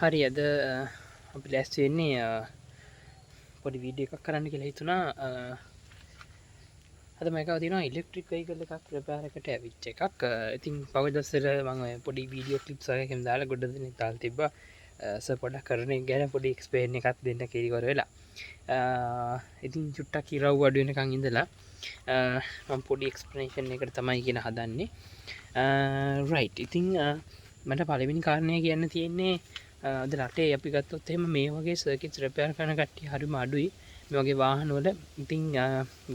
හරි අද අපි ලැස්ති වෙන්නේ පොඩි වීඩියෝ එකක් කරන්න කියලා හිතුණා. අද මම එකව තියෙනවා ඉලෙක්ට්‍රික් වෙහිකල් එකක් රිපෙයාර් එකට ඇවිත් එකක්. ඉතින් පහුගිය දවසට මම පොඩි වීඩියෝ ක්ලිප්ස් වගේම දාලා ගොඩ දෙනෙක් දාලා තිබ්බා. සර් පොඩක් කරන එක ගැන පොඩි එක්ස්ප්ලේන් එකක් දෙන්න කිරිවර වෙලා. ඉතින් චුට්ටක් ඉරව් අඩු වෙනකන් ඉඳලා මම පොඩි එක්ස්ප්ලනේෂන් එකකට තමයි කියන හදන්නේ. රයිට්. ඉතින් මට පළවෙනි කාරණය කියන්න තියෙන්නේ අද රටේ අපි ගත්තොත් එහෙම මේ වගේ සර්කිට්ස් රිපෙයාර් කරන කට්ටිය හරිම අඩුයි. මේ වගේ වාහන වල ඉතින්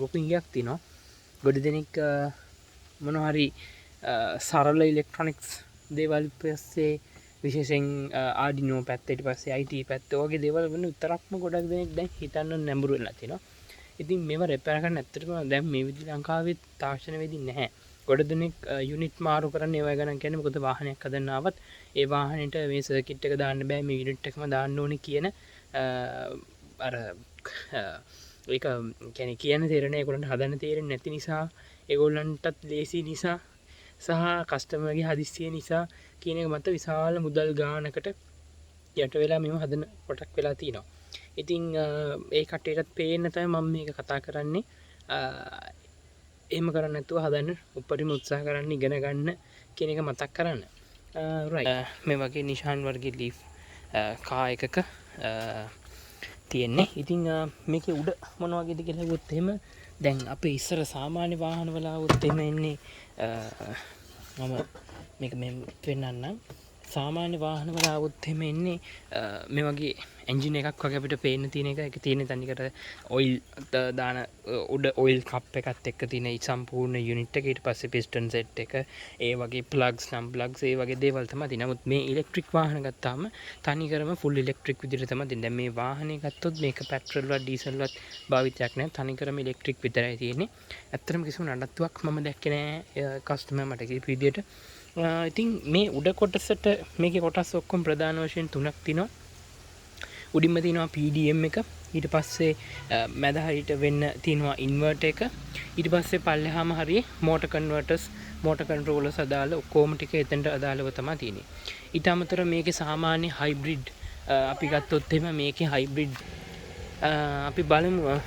ගොපින්ගයක් තියෙනවා. ගොඩ දෙනෙක් මොනවා හරි සරල ඉලෙක්ට්‍රොනික්ස් දේවල් පස්සේ විශේෂයෙන් ආඩිනෝ පැත්ත ඊට පස්සේ IT පැත්ත වගේ දේවල් වෙන විතරක්ම ගොඩක් දෙනෙක් දැන් හිතන්න නැඹුරු වෙලා තිනවා. ඉතින් මේව රිපෙයාර් කරන්න ඇත්තටම දැන් මේ විදිහ ලංකාවේ තාක්ෂණ වෙදින් නැහැ. ගොඩ දෙනෙක් යුනිට් මාරු කරන්න ඒවා ගණන් කියන්නේ මොකද වාහනයක් හදන්න ආවත් ඒ වාහනේට මේ සර්කිට් එක දාන්න බෑ මේ යුනිට් එකම දාන්න ඕනේ කියන අර ඒක කියන්නේ කියන තේරෙන්නේ ඒගොල්ලන්ට හදන්න තේරෙන්නේ නැති නිසා ඒගොල්ලන්ටත් ලේසි නිසා සහ කස්ටමර්ගේ හදිස්සිය නිසා කියන එක මත විශාල මුදල් ගානකට යට වෙලා මේව හදන කොටක් වෙලා තියෙනවා. ඉතින් ඒ කට්ටියටත් පේන්න තමයි මම මේක කතා කරන්නේ. එහෙම කරන්නේ නැතුව හදන්න උපරිම උත්සාහ කරන්න ඉගෙන ගන්න කියන එක මතක් කරන්න. මේ වගේ නිශාන් වර්ගේ ලීෆ් කා එකක තියෙන්නේ. ඉතින් මේකේ උඩ මොන වගේද කියලා හිතුවොත් එහෙම දැන් අපේ ඉස්සර සාමාන්‍ය වාහන වල આવුත් එහෙම එන්නේ මම මේක මේ පෙන්නන්නම්. සාමාන්‍ය වාහන වල આવුත් එහෙම එන්නේ මේ වගේ එන්ජින් එකක් වගේ අපිට පේන්න තියෙන එක. ඒක තියෙන තනිකර ඔයිල් දාන උඩ ඔයිල් කප් එකත් එක්ක තියෙන සම්පූර්ණ යුනිට් එක. ඊට පස්සේ පිස්ටන් සෙට් එක, ඒ වගේ ප්ලග්ස් නම් ප්ලග්ස් ඒ වගේ දේවල් තමයි තියෙන්නේ. නමුත් මේ ඉලෙක්ට්‍රික් වාහන ගත්තාම තනිකරම ෆුල් ඉලෙක්ට්‍රික් විදිහට තමයි තියෙන්නේ. දැන් මේ වාහනේ ගත්තොත් මේක පෙට්‍රල් වත් ඩීසල් වත් භාවිතයක් නැහැ. තනිකරම ඉලෙක්ට්‍රික් විතරයි තියෙන්නේ. ඇත්තටම කිසිම නඩත්තුවක් මම දැක්කේ නැහැ කස්ටමර් මට කියපු විදිහට. ඉතින් මේ උඩ කොටසට මේකේ කොටස් ඔක්කොම ප්‍රධාන වශයෙන් තුනක් තියෙනවා. උඩින්ම තියෙනවා PDM එක, ඊට පස්සේ මැද හරියට වෙන්න තියෙනවා ඉන්වර්ටර් එක, ඊට පස්සේ පල්ලෙහාම හරියේ මෝටර් කන්වර්ටර්ස්, මෝටර් කන්ට්‍රෝලර්ස් අදාළ ඔක්කොම ටික එතනට අදාළව තමයි තියෙන්නේ. ඊට අමතරව මේකේ සාමාන්‍ය හයිබ්‍රිඩ් අපි ගත්තොත් එහෙම මේකේ හයිබ්‍රිඩ් අපි බලමු.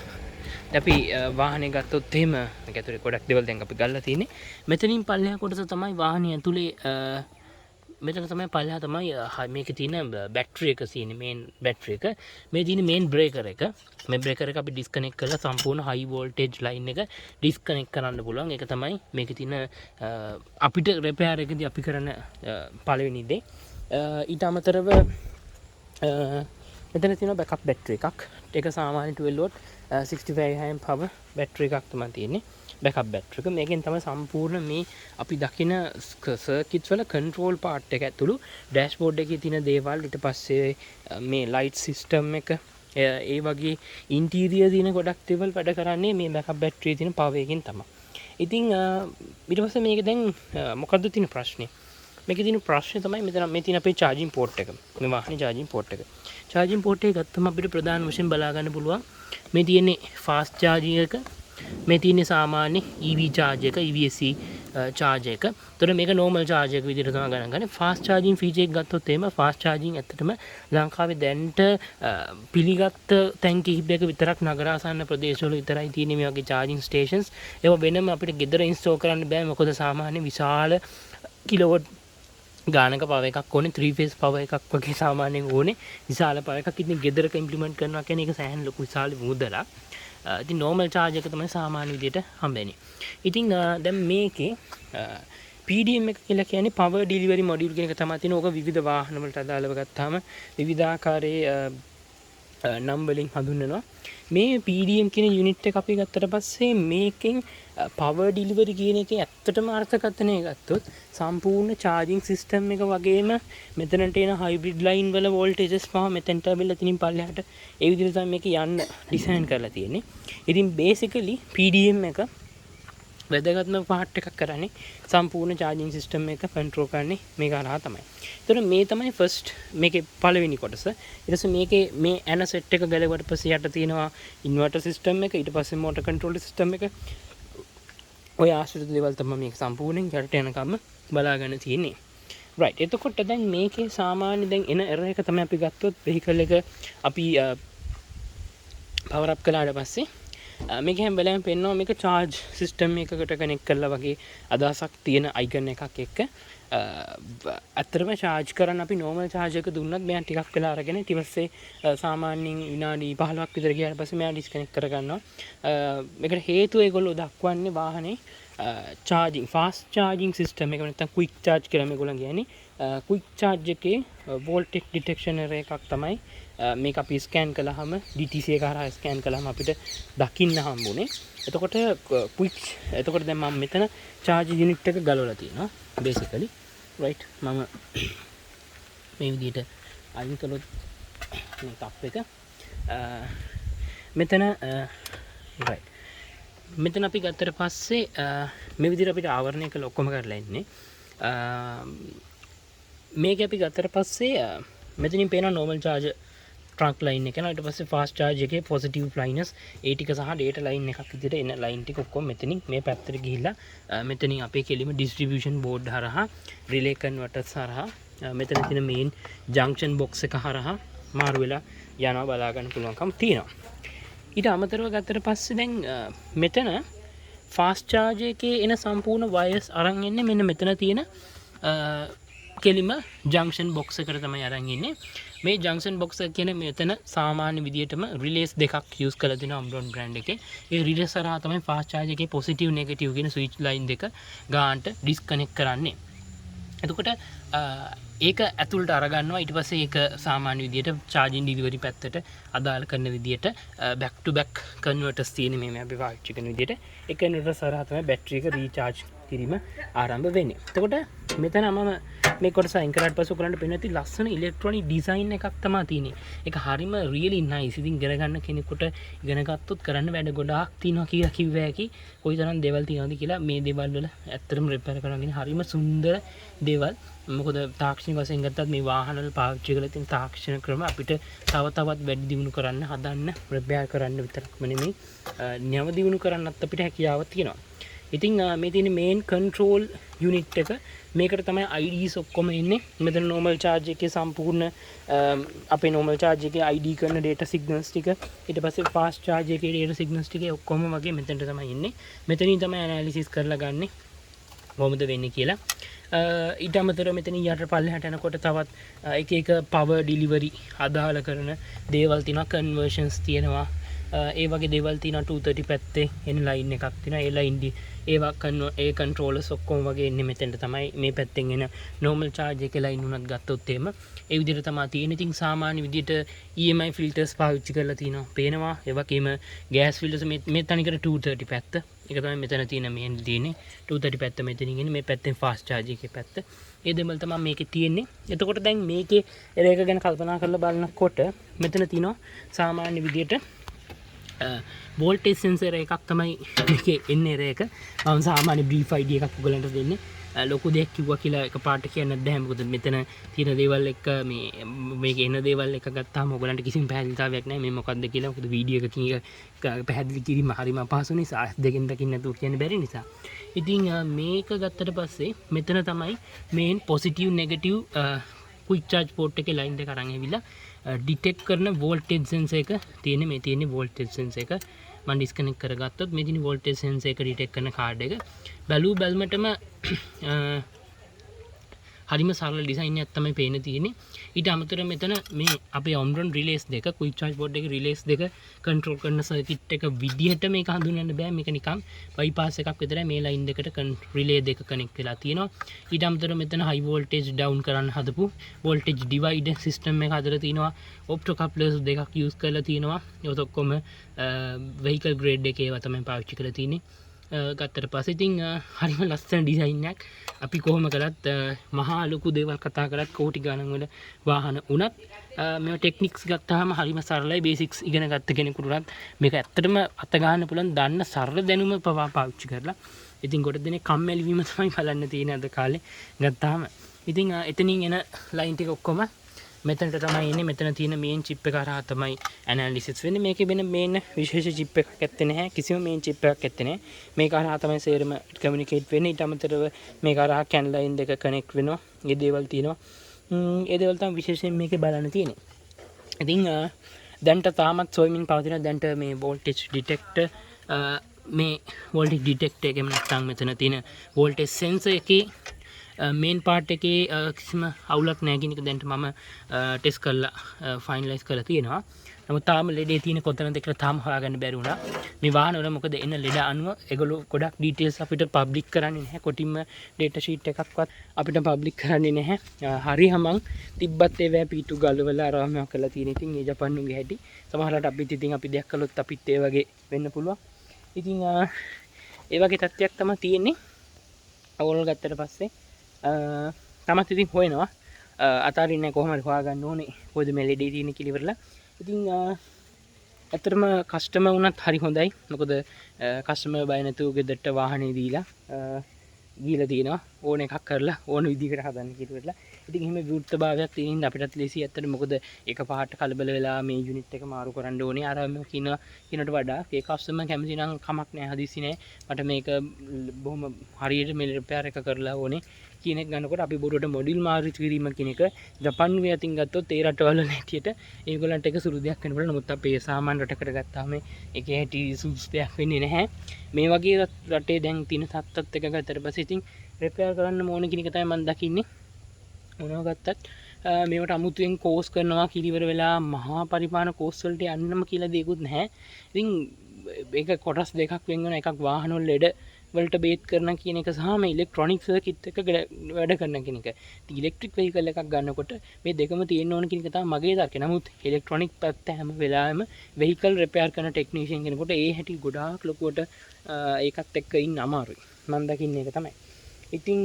අපි වාහනේ ගත්තොත් එහෙම මේක ඇතුලේ ගොඩක් දේවල් දැන් අපි ගල්ලා තියෙන්නේ. මෙතනින් පල්ලෙහා කොටස තමයි වාහනේ ඇතුලේ මෙතන තමයි පල්ලෙහා තමයි මේකේ තියෙන බැටරි එක තියෙන්නේ. මේන් බැටරි එක. මේ තියෙන මේන් බ්‍රේකර් එක. මේ බ්‍රේකර් එක අපි ඩිස්කනෙක්ට් කරලා සම්පූර්ණ හයි වෝල්ටේජ් ලයින් එක ඩිස්කනෙක්ට් කරන්න පුළුවන්. ඒක තමයි මේකේ තියෙන අපිට රිපෙයාර් එකදී අපි කරන පළවෙනි දේ. ඊට අමතරව මෙතන තියෙන බෑකප් බැටරි එකක්. ඒක සාමාන්‍ය 12 වොට් 65 amp power බැටරි එකක් තමයි තියෙන්නේ. බෑකප් බැටරි එක. මේකෙන් තමයි සම්පූර්ණ මේ අපි දකින සර්කිට්ස් වල කන්ට්‍රෝල් පාර්ට් එක ඇතුළු ඩෑෂ්බෝඩ් එකේ තියෙන දේවල්, ඊට පස්සේ මේ ලයිට් සිස්ටම් එක, ඒ වගේ ඉන්ටීරියර් තියෙන ගොඩක් දේවල් වැඩ කරන්නේ මේ බෑකප් බැටරියේ තියෙන පවර් එකෙන් තමයි. ඉතින් ඊට පස්සේ මේක දැන් මොකද්ද තියෙන ප්‍රශ්නේ? මේකේ තියෙන ප්‍රශ්නේ තමයි මෙතන මේ තියෙන අපේ charging port එක. මේ වාහනේ charging port එක. charging port එක ගත්තම අපිට ප්‍රධාන වශයෙන් බලා ගන්න පුළුවන්. මේ තියෙන්නේ fast charging එක. මේ තියෙන්නේ සාමාන්‍ය EV charge එක, EVSC charge එක. ඒතර මේක normal charge එක විදිහට තමයි ගණන් ගන්නේ. fast charging feature එක ගත්තොත් එහෙම fast charging ඇත්තටම ලංකාවේ දැනට පිළිගත් තැන් කිහිපයක විතරක් නගරාසන්න ප්‍රදේශවල විතරයි තියෙන්නේ මේ වගේ charging stations. ඒවා වෙනම අපිට ගෙදර install කරන්න බෑ. මොකද සාමාන්‍ය විශාල කිලෝවොට් ගානක පව එකක් ඕනේ. 3 phase පව එකක් වගේ සාමාන්‍යයෙන් ඕනේ. විශාල පව එකක් ඉතින් ගෙදරක ඉම්ප්ලිමන්ට් කරනවා කියන්නේ ඒක සෑහෙන ලොකු විශාල මුදලක්. ඉතින් normal charge එක තමයි සාමාන්‍ය විදිහට හම්බෙන්නේ. ඉතින් දැන් මේකේ PDM එක කියලා කියන්නේ power delivery module කියන එක තමයි තියෙන. ඕක විවිධ වාහන වලට අදාළව ගත්තාම විවිධාකාරයේ නම් වලින් හඳුන්වනවා. මේ PDM කියන යුනිට් එක අපි ගත්තට පස්සේ මේකෙන් power delivery කියන එකේ ඇත්තටම අර්ථකථනය ගත්තොත් සම්පූර්ණ charging system එක වගේම මෙතනට එන hybrid line වල voltages පහ මෙතනට ඇවිල්ලා තිනින් පල්ලෙහාට ඒ විදිහට තමයි මේක යන්න ඩිසයින් කරලා තියෙන්නේ. ඉතින් basically PDM එක වැදගත්ම පාර්ට් එකක් කරන්නේ සම්පූර්ණ charging system එක control කරන්නේ මේක හරහා තමයි. ඒතර මේ තමයි first මේකේ පළවෙනි කොටස. ඊට පස්සේ මේකේ මේ ඇන සෙට් එක ගලවට පස්සේ යට තියෙනවා inverter system එක, ඊට පස්සේ motor control system එක. ඔය ආශ්‍රිත දේවල් තමයි මේක සම්පූර්ණයෙන් යටට යනකම් බලාගෙන තියෙන්නේ. රයිට්. එතකොට දැන් මේකේ සාමාන්‍ය දැන් එන එරර් එක තමයි අපි ගත්තොත් වෙහිකල් එක අපි පවර් අප් කළාට පස්සේ මේක හැම වෙලාවෙම පෙන්වනවා මේක charge system එකකට කනෙක්ට් කරලා වගේ අදහසක් තියෙන icon එකක් එක්ක ඇත්තටම charge කරන්න අපි normal charge එක දුන්නත් මෙයා ටිකක් වෙලා අරගෙන ඊට පස්සේ සාමාන්‍යයෙන් විනාඩි 15ක් විතර ගියාට පස්සේ මෙයා disconnect කරගන්නවා. මේකට හේතුව ඒගොල්ලෝ දක්වන්නේ වාහනේ charging fast charging system එක නැත්නම් quick charge කියලා මේගොල්ලන් කියන්නේ. quick charge එකේ voltage detection එකක් තමයි මේක අපි ස්කෑන් කළාම DTC එක හරහා ස්කෑන් කළාම අපිට දකින්න හම්බුනේ. එතකොට එතකොට දැන් මම මෙතන charge unit එක ගලවලා තියෙනවා basically right. මම මේ විදිහට අයින් කළොත් මේ ටප් එක මෙතන right. මෙතන අපි ගත්තට පස්සේ මේ විදිහට අපිට ආවරණය කළ ඔක්කොම කරලා ඉන්නේ. මේක අපි ගත්තට පස්සේ මෙතනින් පේන normal charge trunk line එක යනවා. ඊට පස්සේ fast charge එකේ positive minus ඒ ටික සහ data line එකක් විදිහට එන line ටික ඔක්කොම මෙතනින් මේ පැත්තට ගිහිල්ලා මෙතනින් අපේ කෙලිම distribution board හරහා relay converters හරහා මෙතන තියෙන main junction box එක හරහා මාරු වෙලා යනවා බලා ගන්න පුළුවන්කම තියෙනවා. ඊට අමතරව ගත්තට පස්සේ දැන් මෙතන fast charge එකේ එන සම්පූර්ණ wires අරන් එන්නේ මෙන්න මෙතන තියෙන කෙලිම junction box එකට තමයි අරන් ඉන්නේ. මේ junction box එක කියන්නේ මෙතන සාමාන්‍ය විදියටම relays දෙකක් use කරලා දෙනවා Omron brand එකේ. ඒ relays හරහා තමයි fast charge එකේ positive negative කියන switch line දෙක ගානට disconnect කරන්නේ. එතකොට ඒක ඇතුළට අරගන්නවා. ඊට පස්සේ ඒක සාමාන්‍ය විදියට charging delivery පැත්තට අදාළ කරන විදියට back to back converters තියෙන මේ අපි පාවිච්චි කරන විදියට ඒ converters හරහා තමයි battery එක recharge කිරීම ආරම්භ වෙන්නේ. එතකොට මෙතන මම මේ කොටස අයින් කරාට පස්සේ ඔයගලන්ට පේන ඇති ලස්සන ඉලෙක්ට්‍රොනික ඩිසයින් එකක් තමයි තියෙන්නේ. ඒක හරිම really nice. ඉතින් ඉගෙන ගන්න කෙනෙකුට ඉගෙන ගත්තොත් කරන්න වැඩ ගොඩාක් තියෙනවා කියලා කිව්ව හැකි. කොයිතරම් දේවල් තියෙනවද කියලා මේ දේවල් වල ඇත්තටම රිපෙයාර් කරනගෙන හරිම සුන්දර දේවල්. මොකද තාක්ෂණික වශයෙන් ගත්තත් මේ වාහන වල පාවිච්චි කරලා තියෙන තාක්ෂණ ක්‍රම අපිට තව තවත් වැඩි දියුණු කරන්න හදන්න රිපෙයාර් කරන්න විතරක්ම නෙමෙයි නැව දියුණු කරන්නත් අපිට හැකියාව තියෙනවා. ඉතින් මේ තියෙන main control unit එක මේකට තමයි IDs ඔක්කොම එන්නේ. මෙතන normal charge එකේ සම්පූර්ණ අපේ normal charge එකේ ID කරන data signals ටික ඊට පස්සේ fast charge එකේ data signals ටික ඔක්කොම වගේ මෙතනට තමයි එන්නේ. මෙතනින් තමයි analysis කරලා ගන්නෙ කොහොමද වෙන්නේ කියලා. ඊට අමතරව මෙතන යට පල්ලෙහාට යනකොට තවත් එක එක power delivery අදාළ කරන දේවල් තියෙනවා, conversions තියෙනවා. ඒ වගේ දේවල් තියෙනවා 230 පැත්තේ එන line එකක් තියෙනවා. ඒ line ඒවා ඒ controllers ඔක්කොම වගේ එන්නේ මෙතෙන්ට තමයි. මේ පැත්තෙන් එන normal charge එකේ line උනත් ගත්තොත් එහෙම ඒ විදිහට තමයි තියෙන්නේ. ඉතින් සාමාන්‍ය විදිහට EMI filters පාවිච්චි කරලා තිනවා. පේනවා. ඒ වගේම gas filters මේ තනිකර 230 පැත්ත. ඒක තමයි මෙතන තියෙන main තියෙන්නේ. 230 පැත්ත මෙතනින් එන්නේ. මේ පැත්තෙන් fast charge එකේ පැත්ත. ඒ දෙමල් තමයි මේකේ තියෙන්නේ. එතකොට දැන් මේකේ ඒක ගැන කල්පනා කරලා බලනකොට මෙතන තියෙනවා සාමාන්‍ය විදිහට voltage sensor එකක් තමයි මේකේ එන්නේ එක. මම සාමාන්‍ය brief idea එකක් ඔයගලන්ට දෙන්නේ. ලොකු දෙයක් කිව්වා කියලා එකපාරට කියන්නත් බෑ. මොකද මෙතන තියෙන දේවල් එක මේකේ එන දේවල් එක ගත්තාම ඔයගලන්ට කිසිම පැහැදිලිතාවයක් නැහැ මේ මොකක්ද කියලා. මොකද වීඩියෝ එකකින් පැහැදිලි කිරීම හරිම අපහසු නිසා දෙකෙන් දකින්න නැතුව කියන්න බැරි නිසා. ඉතින් මේක ගත්තට පස්සේ මෙතන තමයි main positive negative quick charge port එකේ line දෙක අරන් ඇවිල්ලා detect කරන voltage sensor එක තියෙන මේ තියෙන voltage sensor එක මම disconnect කරගත්තොත් මේ තියෙන voltage sensor එක detect කරන card එක බැලුවටම හරිම සරල ඩිසයින් එකක් තමයි පේන තියෙන්නේ. ඊට අමතරව මෙතන මේ අපේ Omron relays දෙක quick charge board එකේ relays දෙක control කරන circuit එක විදිහට මේක හඳුන්වන්න බෑ. මේක නිකන් bypass එකක් විතරයි. මේ line දෙකට relay දෙක connect වෙලා තියෙනවා. ඊට අමතරව මෙතන high voltage down කරන්න හදපු voltage divider system එක හදලා තියෙනවා. opto couplers දෙකක් use කරලා තියෙනවා. ඒවත් ඔක්කොම vehicle grade එකේ ඒවා තමයි පාවිච්චි කරලා තියෙන්නේ. ගත්තට පස්සේ ඉතින් හරිම ලස්සන ඩිසයින් එකක්. අපි කොහොම කරත් මහා ලොකු දේවල් කතා කරත් කෝටි ගණන් වල වාහන උනත් මේ ටෙක්නික්ස් ගත්තාම හරිම සරලයි. බේසික්ස් ඉගෙන ගත්ත කෙනෙකුට මේක ඇත්තටම අත ගන්න පුළුවන් දන්න සරල දැනුම පවා පාවිච්චි කරලා. ඉතින් කොට දෙනේ කම්මැලි වීම තමයි බලන්න තියෙන අද කාලේ ගත්තාම. ඉතින් එතනින් එන ලයින් ටික ඔක්කොම මෙතනට තමයි එන්නේ. මෙතන තියෙන මේන් චිප් එක හරහා තමයි ඇනලිසිස් වෙන්නේ. මේකේ වෙන මේන් විශේෂ චිප් එකක් ඇත්තේ නැහැ. කිසිම මේන් චිප් එකක් ඇත්තේ නැහැ. මේක හරහා තමයි සේරම කමියුනිකේට් වෙන්නේ. ඊට අමතරව මේක හරහා CAN ලයින් දෙක කනෙක්ට් වෙනවා. මේ දේවල් තියෙනවා. ඒ දේවල් තමයි විශේෂයෙන් මේකේ බලන්න තියෙන්නේ. ඉතින් දැන්ට තාමත් සොයමින් පවතින දැන්ට මේ වෝල්ටේජ් ඩිටෙක්ටර් මේ වෝල්ටේජ් ඩිටෙක්ටර් එකෙම නැත්නම් මෙතන තියෙන වෝල්ටේජ් සෙන්සර් එකේ මේන් පාර්ට් එකේ කිසිම අවුලක් නැහැ කියන එක දැන්ට මම ටෙස්ට් කරලා ෆයිනලයිස් කරලා තියෙනවා. නමුත් තාම ලෙඩේ තියෙන කොතනද කියලා තාම හොයාගන්න බැරි වුණා. මේ වාහන වල මොකද එන ලෙඩ අනුව ඒගොල්ලෝ ගොඩක් ඩීටේල්ස් අපිට පබ්ලික් කරන්නේ නැහැ. කොටින්ම ඩේටා ෂීට් එකක්වත් අපිට පබ්ලික් කරන්නේ නැහැ. හරි හමං තිබ්බත් ඒවැ පීටු ගලවලා ආරාමයක් කරලා තියෙන. ඉතින් මේ ජපන්නුගේ හැටි සමහරවිට අපිත් ඉතින් අපි දෙයක් කළොත් අපිත් ඒ වගේ වෙන්න පුළුවන්. ඉතින් ඒ වගේ තත්ත්වයක් තමයි තියෙන්නේ. අවුල් ගත්තට පස්සේ තමත් ඉතින් හොයනවා. අතාරින්නේ කොහොම හරි හොයාගන්න ඕනේ. කොයිද මේ ලෙඩේ තියෙන කියලා ඉවරලා. ඉතින් ඇත්තටම කස්ටමර් වුණත් හරි හොඳයි. මොකද කස්ටමර් බය නැතුව ගෙදරට වාහනේ දීලා තියෙනවා ඕන එකක් කරලා ඕන විදිහකට හදන්න කියලා. ඉතින් එහෙම විරුද්ධභාවයක් තියෙනින් අපිටත් ලේසි ඇත්තට. මොකද එක පාට කලබල වෙලා මේ යුනිට් එක මාරු කරන්න ඕනේ. අර කියනට වඩා ඒ කස්ටමර් කැමති නම් කමක් නැහැ, හදිසි නැහැ. මට මේක බොහොම හරියට මේ රිපෙයාර් එක කරලා ඕනේ කියන එක ගන්නකොට අපි බොරුවට මොඩියුල් මාරු කිරීම කියන එක ජපන්ුවේ අතින් ගත්තොත් ඒ රටවල නැටියට ඒගොල්ලන්ට එක සුළු දෙයක් වෙන්න පුළුවන්. නමුත් අපේ සාමාන්‍ය රටකට ගත්තාම ඒකේ හැටි සුදුසු දෙයක් වෙන්නේ නැහැ. මේ වගේ රටේ දැන් තියෙන තත්ත්වත් එක ගත්තට පස්සේ ඉතින් රිපෙයාර් කරන්න ඕන කියන එක තමයි මම දකින්නේ. මොනවා ගත්තත් මේවට අමුතුවෙන් කෝස් කරනවා කිලිවර වෙලා මහා පරිමාණ කෝස් වලට යන්නම කියලා දෙයක්වත් නැහැ. ඉතින් ඒක කොටස් දෙකක් වෙන එකක් වාහන වල ලෙඩ වලට බේත් කරන කියන එක සහ මේ ඉලෙක්ට්‍රොනික සර්කිට් එක වැඩ කරන කියන එක. ඉතින් ඉලෙක්ට්‍රික් වෙහිකල් එකක් ගන්නකොට මේ දෙකම තියෙන්න ඕන කියන එක තමයි මගේ තර්කය. නමුත් ඉලෙක්ට්‍රොනික පැත්ත හැම වෙලාවෙම වෙහිකල් රිපෙයාර් කරන ටෙක්නීෂියන් කෙනෙකුට ඒ හැටි ගොඩාක් ලොකුවට ඒකත් එක්ක ඉන්න අමාරුයි. මම දකින්නේ ඒක තමයි. ඉතින්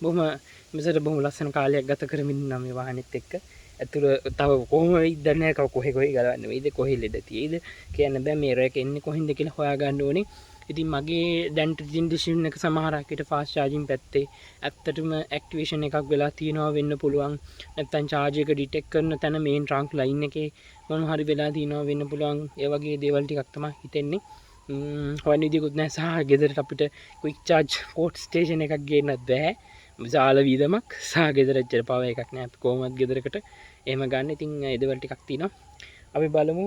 බොහොම මෙසට බොහොම ලස්සන කාලයක් ගත කරමින් ඉන්නවා මේ වාහනේත් එක්ක. ඇතුළ තව කොහොම වෙයිද දන්නේ නැහැ. කොහෙ ගලවන්න වෙයිද, කොහෙ ලෙඩ තියෙයිද කියන්න බෑ. මේ රේක එන්නේ කොහින්ද කියලා හොයාගන්න ඕනේ. ඉතින් මගේ දැන්ට ඩිසිෂන් එක සමහරක් විට ෆාස්ට් චාර්ජින් පැත්තේ ඇත්තටම ඇක්ටිවේෂන් එකක් වෙලා තියෙනවා වෙන්න පුළුවන්. නැත්නම් චාර්ජ් එක ඩිටෙක්ට් කරන තැන මේන් ට්‍රංක් ලයින් එකේ මොන හරි වෙලා තියෙනවා වෙන්න පුළුවන්. ඒ වගේ දේවල් ටිකක් තමයි හිතෙන්නේ. හොයන විදියකුත් නැහැ. සහ ගෙදරට අපිට ක්වික් චාර්ජ් පෝට් ස්ටේෂන් එකක් ගේන්නත් බෑ. විශාල වියදමක්. සහ ගෙදර ඇත්තට පව එකක් නැහැ. අපි කොහොමද ගෙදරකට එහෙම ගන්න. ඉතින් ඒ දේවල් ටිකක් තියෙනවා. අපි බලමු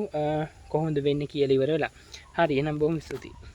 කොහොමද වෙන්නේ කියලා ඉවර වෙලා. හරි එහෙනම් බොහොම ස්තුතියි.